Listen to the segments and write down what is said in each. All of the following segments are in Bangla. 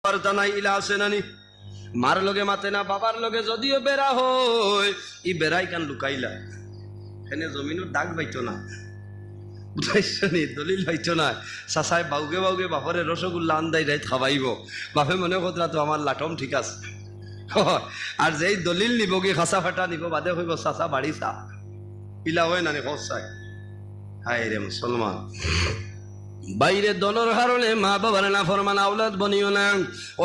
বার্তা নাই ইলা আছে নানি মার লগে মাতে না বাবার লগে যদিও বেড়া হয় ই বেড়াই কান লুকাইলা এখানে জমিনের দাগ পাইতো না বুঝাইছনি দলিল পাইতো না চাচাই বাউগে বাউগে বাপরে রসগোল্লা আন্দাই রাইত খাবাইব বাপে মনে কথা তো আমার লাটম ঠিক আছে আর যেই দলিল নিব কি খাসা ফাটা নিব বাদে হইব চাচা বাড়ি চা ইলা হয় নানি খসাই হায় রে মুসলমান বাইরে দলের কারণে মা বাবার না ফরমান আওলাদ বনিও না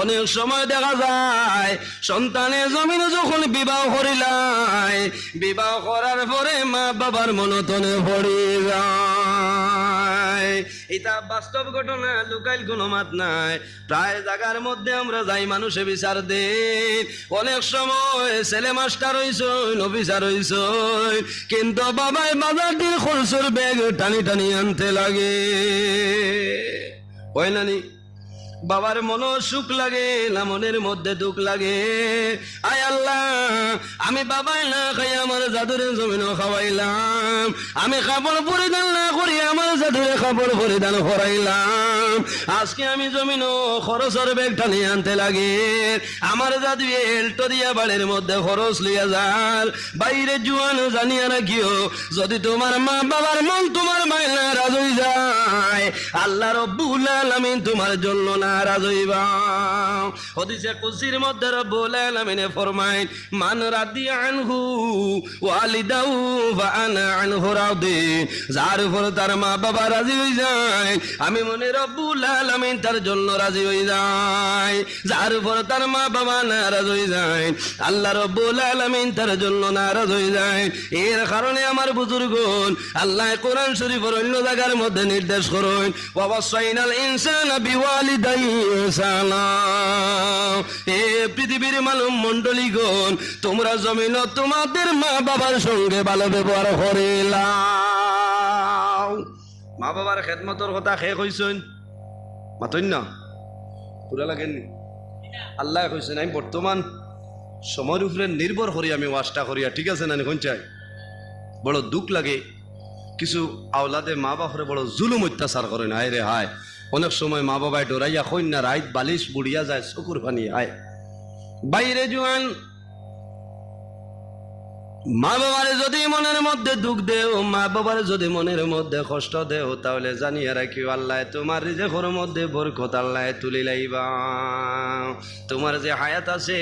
অনেক সময় দেখা যায় সন্তানের জমিনে যখন বিবাহ করিলাই বিবাহ করার পরে মা বাবার মনতনে পড়ে যায় এটা বাস্তব ঘটনা লুকাইল কোনো মাত নাই প্রায় জায়গার মধ্যে আমরা যাই মানুষে বিচার দেন অনেক সময় ছেলে মাস্টার হইছ অফিসার হইছ কিন্তু বাবাই বাজারটির খরচের ব্যাগ টানি টানি আনতে লাগে হয় নানি বাবার মন সুখ লাগে না মনের মধ্যে দুঃখ লাগে আয় আল্লাহ আমি বাবাই না খাই আমার জাদুরে জমিন খাওয়াইলাম আমি কাপড় পরিধান না করি আমার জাদুরে কাপড় পরিধান করাইলাম আজকে আমি জমিন খরচের ব্যাগ টানি আনতে লাগে আমার জাদু এলটো দিয়া বাড়ির মধ্যে খরচ লইয়া যার বাইরে জুয়ান জানিয়া রাখিও যদি তোমার মা বাবার মন তোমার মাইনা রাজ হয়ে যায় আল্লাহ রব্বুল আলামিন তোমার জন্য নারাজ হইবা হাদিসে কুদসির মধ্যে রব্বুল আলামিন ফরমায় মান রাদিয়া আনহু ওয়ালিদাহু ফা আনা আনহু রাদি যার উপর তার মা বাবা রাজি হয়ে যায় আমি মনে রব্বুল আলামিন তার জন্য রাজি হয়ে যায় যার উপর তার মা বাবা নারাজ হয়ে যায় আল্লাহ রব্বুল আলামিন তার জন্য নারাজ হয়ে যায় এর কারণে আমার বুজুর্গগণ আল্লাহ কোরআন শরীফের অন্য জায়গার মধ্যে নির্দেশ করেন ওয়াসাইনাল ইনসানা বিওয়ালিদাইহি ইহসানা এ পৃথিবীর মানব মণ্ডলীগণ তোমরা জমিন তোমাদের মা বাবার সঙ্গে ভালো ব্যবহার করিলাম মা বাবার খেদমতর কথা শেষ হইছেন মাতইন না পুরা লাগেননি আল্লাহ কইছেন আমি বর্তমান সময়ের উপরে নির্ভর করি আমি ওয়াজটা করিয়া ঠিক আছে না এখন চাই বড় দুঃখ লাগে কিছু আওলাদে মা বাপরে বড় জুলুম অত্যাচার করে না হায় রে হায় অনেক সময় মা বাবায় ডরাইয়া কন্যা রাইত বালিশ বুড়িয়া যায় চকুর পানি হায় বাইরে জোয়ান মা বাবারে যদি মনের মধ্যে দুঃখ দেও মা বাবারে যদি মনের মধ্যে কষ্ট দেও তাহলে জানিয়ে রাখিও আল্লাহ তোমার রিজেকের মধ্যে বরকত আল্লাহ তুলি লাইবা তোমার যে হায়াত আছে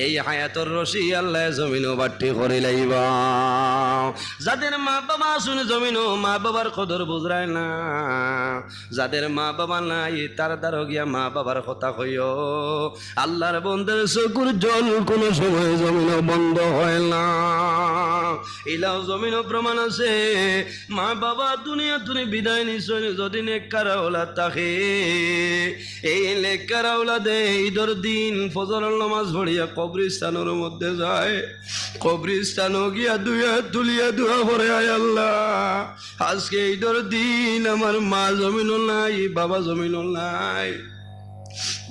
এই হায়াতর রশি আল্লাহ জমিনও বাট্টি করে লাইবা যাদের মা বাবা শুনে জমিনও মা বাবার কদর বুঝরায় না যাদের মা বাবা নাই তার দ্বারা গিয়া মা বাবার কথা কইও আল্লাহর বন্দের চকুর জল কোনো সময় জমিনও বন্ধ হয় না ইলাও জমিন প্রমাণ আছে মা বাবা দুনিয়া তুমি বিদায় নিছেন যদি নেককার আওলাদ থাকে এই নেককার আওলাদে ঈদের দিন ফজরের নামাজ পড়িয়া কবরস্থানের মধ্যে যায় কবরস্থানও গিয়া দুয়া তুলিয়া দোয়া করে আয় আল্লাহ আজকে ঈদের দিন আমার মা জমিনও নাই বাবা জমিনও নাই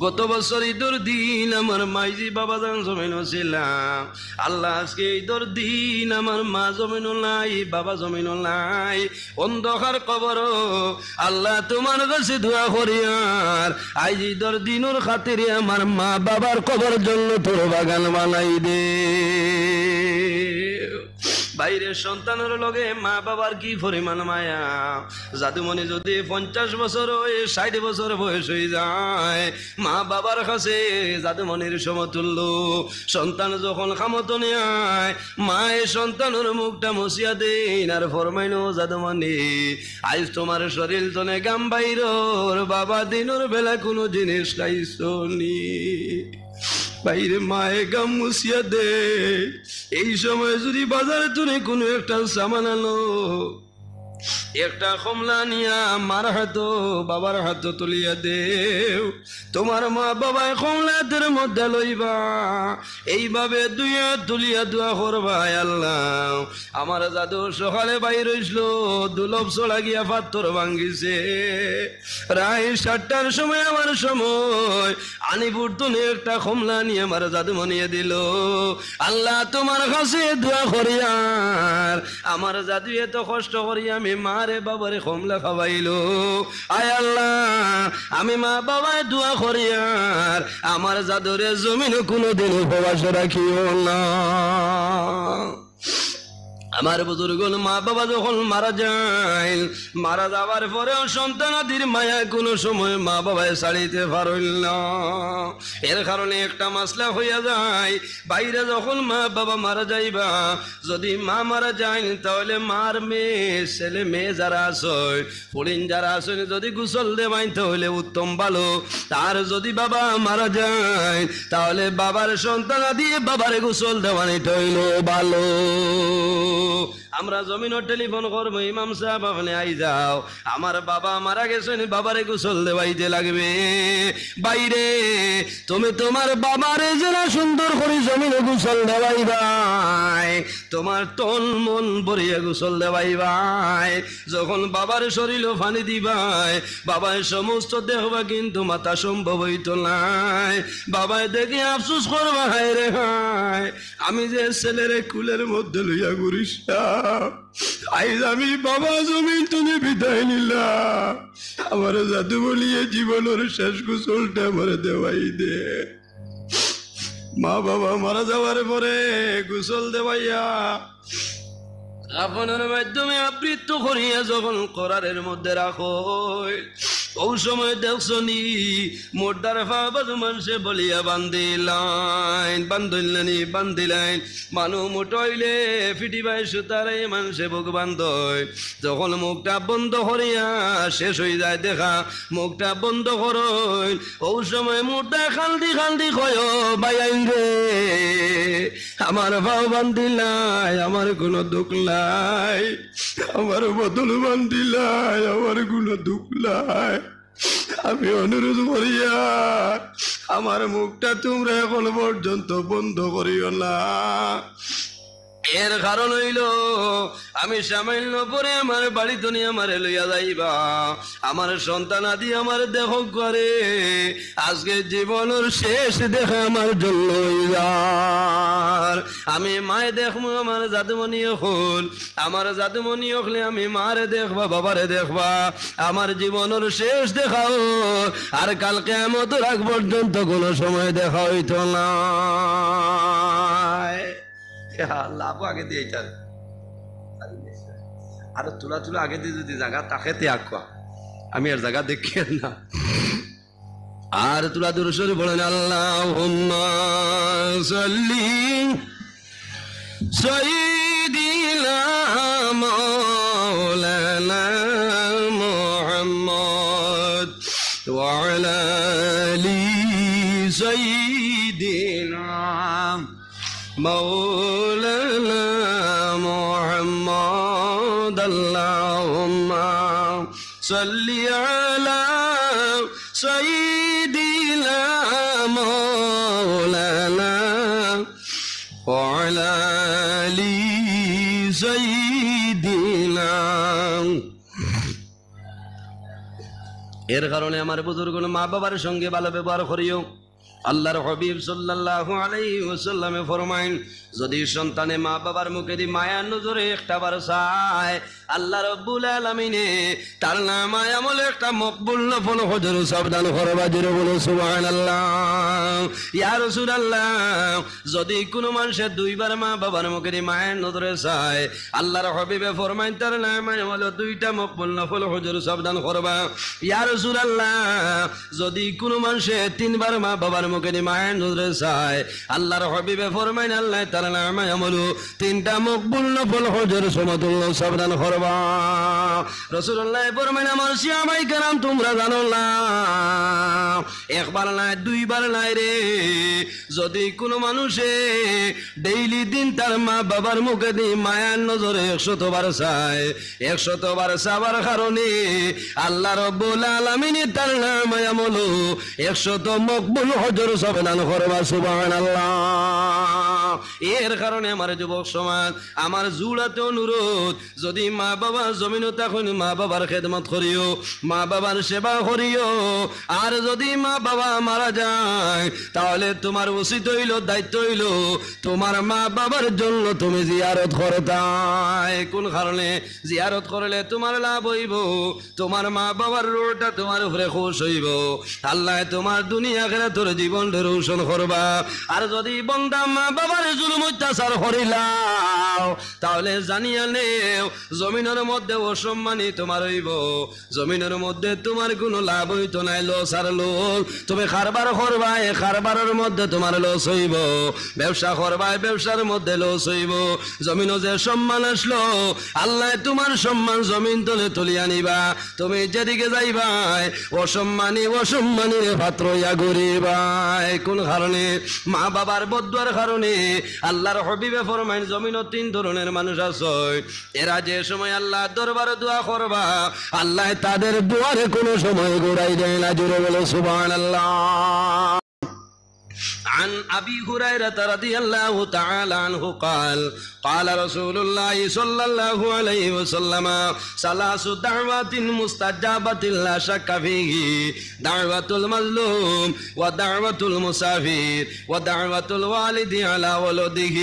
গত বছর ঈদের দিন আমার মাইজি বাবা জান জমিনও ছিলাম আল্লাহ আজকে ঈদের দিন আমার মা জমিনও নাই বাবা জমিনও নাই অন্ধকার কবর আল্লাহ তোমার কাছে দোয়া করি আর আজ ঈদের দিনের খাতিরে আমার মা বাবার কবর জন্য তোর বাগান বানাই দে বাইরের সন্তানের লগে মা বাবার কি পরিমাণ মায়া জাদুমণি যদি 50 বছর হয়ে 60 বছর বয়স হয়ে যায় মা বাবার কাছে জাদুমণির সমতুল্য সন্তান যখন খামত নেয় মায়ের সন্তানের মুখটা মসিয়া দেন আর ফরমাইনো জাদুমণি আজ তোমার শরীর জনে গাম বাইরর বাবা দিনের বেলা কোনো জিনিস খাইছনি বাইরে মায়ে গাম মুসিয়া দে এই সময় যদি বাজারে তুমি কোনো একটা সামান আনো একটা কমলা নিয়া মার হাত বাবার হাত তুলিয়া দেও তোমার মা বাবায় কমলাদের মধ্যে লইবা এইভাবে দুইয়া তুলিয়া দোয়া করবা আল্লাহ আমার জাদু সকালে বাইর হইছিল দুলভ চলা গিয়া পাথর ভাঙ্গিছে প্রায় 7টার সময় আমার সময় আনিপুর তুমি একটা কমলা নিয়ে আমার জাদু মনিয়ে দিল আল্লাহ তোমার কাছে দোয়া করিয়ার আমার জাদু এত কষ্ট করি আমি মারে বাবারে কমলা খাওয়াইলো আয় আল্লাহ আমি মা বাবায় দোয়া করিয়ার আর আমার জাদরে জমিন কোনোদিন উপবাস রাখিও না। আমার বুজুর্গ মা বাবা যখন মারা যায়, মারা যাওয়ার পরেও সন্তানাদির মায়া কোনো সময় মা বাবায় ছাড়িতে পারল না। এর কারণে একটা মাসলা হইয়া যায়, বাইরে যখন মা বাবা মারা যাইবা, যদি মা মারা যায় তাহলে মার মেয়ে ছেলে মেয়ে যারা আছে ফড়িন যারা আছে যদি গোসল দেবাই তাহলে উত্তম ভালো। তার যদি বাবা মারা যায় তাহলে বাবার সন্তানাদি বাবারে গোসল দেওয়ানিটা হইল ভালো। আমরা জমিনও টেলিফোন করবো, ইমাম সাহেব আপনি আই যাও, আমার বাবা মারা গেছেন, বাবারে গোসল দেওয়াইতে লাগবে। বাইরে তুমি তোমার বাবারে যারা সুন্দর করে জমিনে গোসল দেওয়াই ভাই, তোমার তন মন ভরিয়ে গোসল দেওয়াই ভাই। যখন বাবার শরীরও পানি দিবাই, বাবায় সমস্ত দেহবা কিন্তু মাথা সম্ভব হইত নাই। বাবায় দেখে আফসোস করবা, হায় রে হায়, আমি যে ছেলেরে কুলের মধ্যে লইয়া ঘুরিস আইজ আমি বাবা জমিন তুমি বিদায় নিলাম, আমার জাদু বলিয়ে জীবনের শেষ গোসলটা আমার দেওয়াই দে। মা বাবা মারা যাওয়ার পরে গোসল দেওয়াইয়া আপনার মাধ্যমে আবৃত্ত করিয়া যখন করারের মধ্যে রাখো, ও সময় দেখছনি মোটার ফাবাদ মানুষে বলিয়া বান্ধিলাইন মানুষ মোটাইলে ফিটিবাই সুতারে মানুষে বুক বান্ধয়। যখন মুখটা বন্ধ করিয়া শেষ হয়ে যায় দেখা, মুখটা বন্ধ করইন, ও সময় মুখটা খালদি খালদি কয় বাইন রে, আমার ভাও বান্ধিলাই, আমার কোনো দুঃখ নাই, আমার বদল বান্ধিলাই, আমার কোনো দুঃখ নাই। আমি অনুরোধ করিয়া আমার মুখটা তোমরা এখন পর্যন্ত বন্ধ করিও না। এর কারণ হইল আমি সামান্য পরে আমার বাড়ি দুনিয়া আমারে লইয়া যাইবা, আমার সন্তান আদি আমার দেখ করে আজকে জীবনের শেষ দেখা আমার জন্য আমি মায়ে দেখবো, আমার জাদুমণি হল, আমার জাদুমণি হলে আমি মারে দেখবা, বাবারে দেখবা, আমার জীবনের শেষ দেখাও। আর কালকে মতো রাখ পর্যন্ত কোনো সময় দেখা হইত না। লাভ আগে দিয়ে আরো তুলা তুলা আগে দিয়ে যদি জায়গা তাকেতে আঁকা, আমি আর জায়গা দেখি না। আর তুলা দুরুশরী বলেন আল্লাহুম্মা সাল্লি সাইয়্যিদিনা মাওলানা মুহাম্মদ ওয়া আলা আলি সাইয়্যিদিনা مولانا محمد اللهم صل على سيدنا مولانا وعلى آل سيدنا। এর কারণে আমার বুজুর্গ মা বাবার সঙ্গে ভালো ব্যবহার করিও। আল্লাহর হাবিব সাল্লাল্লাহু আলাইহি ওয়াসাল্লামে ফরমাইন, যদি সন্তানে মা বাবার মুখে দি মায়ার নজরে একটা বার চায়, আল্লাহ রাব্বুল আলামিনে তার নামায় আমলে একটা মকবুল নফল হজর সাবধান করবা। জিরো বলো সুবহানাল্লাহ। ইয়া রাসূলুল্লাহ, যদি কোনো মানুষের দুইবার মা বাবার মুখে দি মায়ের নজরে চায়, আল্লাহর হাবিবে ফরমাইন তার নামায় আমলে দুইটা মকবুল নফল হজর সাবধান করবা। ইয়া রাসূলুল্লাহ, যদি কোনো মানুষের তিনবার মা বাবার মুখে দি মায়ের নজরে চায়, আল্লাহর হাবিবে ফরমাইন আল্লাহ তার নামায় আমলে তিনটা মকবুল নফল হজর সমতুল্য সাবধান করবা। রাসূলুল্লাহ ফরমাইন আমার সাহাবায়ে কেরাম তোমরা জানো না, একবার নাই দুইবার নাই রে, যদি কোনো মানুষে ডেইলি দিন তার মা বাবার মুখে দি মায়ার নজরে 100 বার চায়, 100 বার চাবার কারণে আল্লাহ রাব্বুল আলামিন তার নামায় আমল 100 মকবুল হজর সাবধান করবা। সুবহানাল্লাহ। এর কারণে আমার যুবক সমাজ, আমার জুড়াতে অনুরোধ, যদি মা বাবা জমিনে তখন মা বাবার খেদমত করিও, মা বাবার সেবা করিও। আর যদি মা বাবা মারা যায় তাহলে তোমার উচিত হইল, দায়িত্ব হইল তোমার মা বাবার জন্য তুমি জিয়ারত করতাই। কোন কারণে জিয়ারত করলে তোমার লাভ হইব, তোমার মা বাবার রূহটা তোমার উপরে খুশ হইব, আল্লাহ তোমার দুনিয়া আখিরাতের জীবন জীবনটা রোশন করবা। আর যদি বন্দা মা বাবার জুলুম অত্যাচার করিলাও তাহলে জানিয়া নেও জমিনের মধ্যে অসম্মানী তোমার হইব, জমিনের মধ্যে তোমার কোনো লাভ হইতো নাই, লস আর লস। তুমি কারবার করবা, কারবারের মধ্যে তোমার লস হইব, ব্যবসা করবা, ব্যবসার মধ্যে লস হইব। জমিনও যে সম্মান আসলো আল্লাহ তোমার সম্মান জমিন তলে তুলিয়া নিবা। তুমি যেদিকে যাইবাই অসম্মানীর পাত্র ইয়া ঘুরিবাই। কোন কারণে? মা বাবার বদুয়ার কারণে। আল্লাহর হবিবে ফরমাইন জমিনও তিন ধরনের মানুষ আছে, এরা যে সময় আল্লাহ দরবারে দোয়া করবা আল্লাহ তাদের দুয়ারে কোনো সময় ঘুরাই দেয় না। জোরে বলো সুবহানাল্লাহ। عن أبي هريرة رضي الله تعالى عنه قال قال رسول الله صلى الله عليه وسلم ثلاث دعوات مستجابة لا شك فيه دعوة المظلوم ودعوة المسافر ودعوة الوالد على ولده।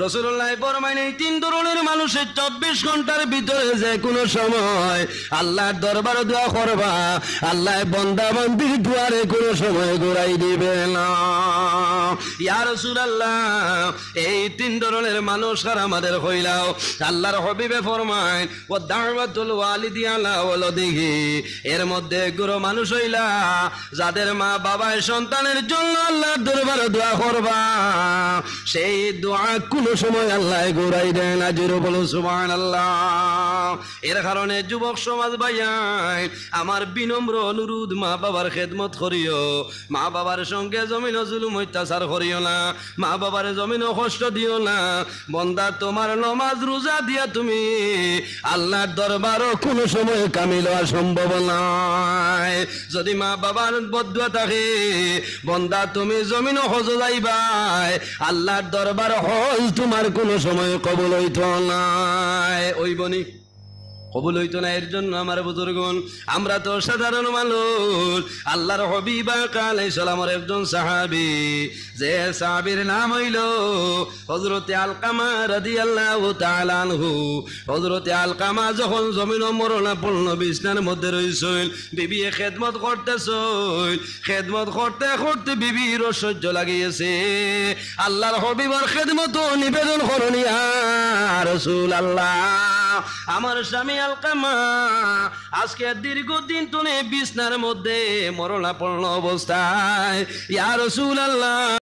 রাসূলুল্লাহ ফরমাইন এই তিন ধরনের মানুষের 24 ঘন্টার ভিতরে যে কোনো সময় আল্লাহর দরবারে দোয়া করবা আল্লাহ বান্দা বান্দির দুয়ারে কোনো সময় ঘুরাই দিবে না। ইয়া রাসূলুল্লাহ এই তিন ধরনের মানুষ আর আমাদের হইলাও। আল্লাহর হাবিবে ফরমায় ও দাওয়াতুল ওয়ালিদি আলা ওয়ালাদিহি, এর মধ্যে গুরু মানুষ হইলা যাদের মা বাবায় সন্তানের জন্য আল্লাহর দরবারে দোয়া করবা সেই দোয়া কোনো সময় আল্লাহ ঘুরাই দেয় না। জোরে বলো সুবহানাল্লাহ। এর কারণে যুবক সমাজ ভাইয়াই আমার বিনম্র অনুরোধ, মা বাবার খেদমত করিও, মা বাবার সঙ্গে জমিন জুলুম অত্যাচার করিও না, মা বাবার জমিন কষ্ট দিও না। বন্দা তোমার নমাজ রোজা দিয়া তুমি আল্লাহর দরবারও কোনো সময় কামিল হওয়া সম্ভব নয়। যদি মা বাবার বদুয়া থাকে বন্দা তুমি জমিন হজ যাইবাই আল্লাহর দরবার হজ তোমার কোনো সময় কবুল হইতো নাই। ওই বনি কবুল হইতো না। এর জন্য আমার বুজুর্গণ আমরা তো সাধারণ মানুষ। আল্লাহর হাবিব আলাইহিস সালামের একজন সাহাবী, যে সাহাবীর নাম হইল হযরতে আলকামা রাদিয়াল্লাহু তাআলা আনহু। হযরতে আলকামা যখন জমিন মরণাপন্ন বিছনার মধ্যে রইছেন, বিবি খেদমত করতেছেন, খেদমত করতে করতে বিবির সহ্য লাগিয়েছে। আল্লাহর হাবিবের খেদমত নিবেদন করুন, ইয়া রাসূলুল্লাহ আমার স্বামী আলকামা আজকে দীর্ঘদিন তুলে বিছনার মধ্যে মরণাপন্ন অবস্থায়, ইয়া রাসূলুল্লাহ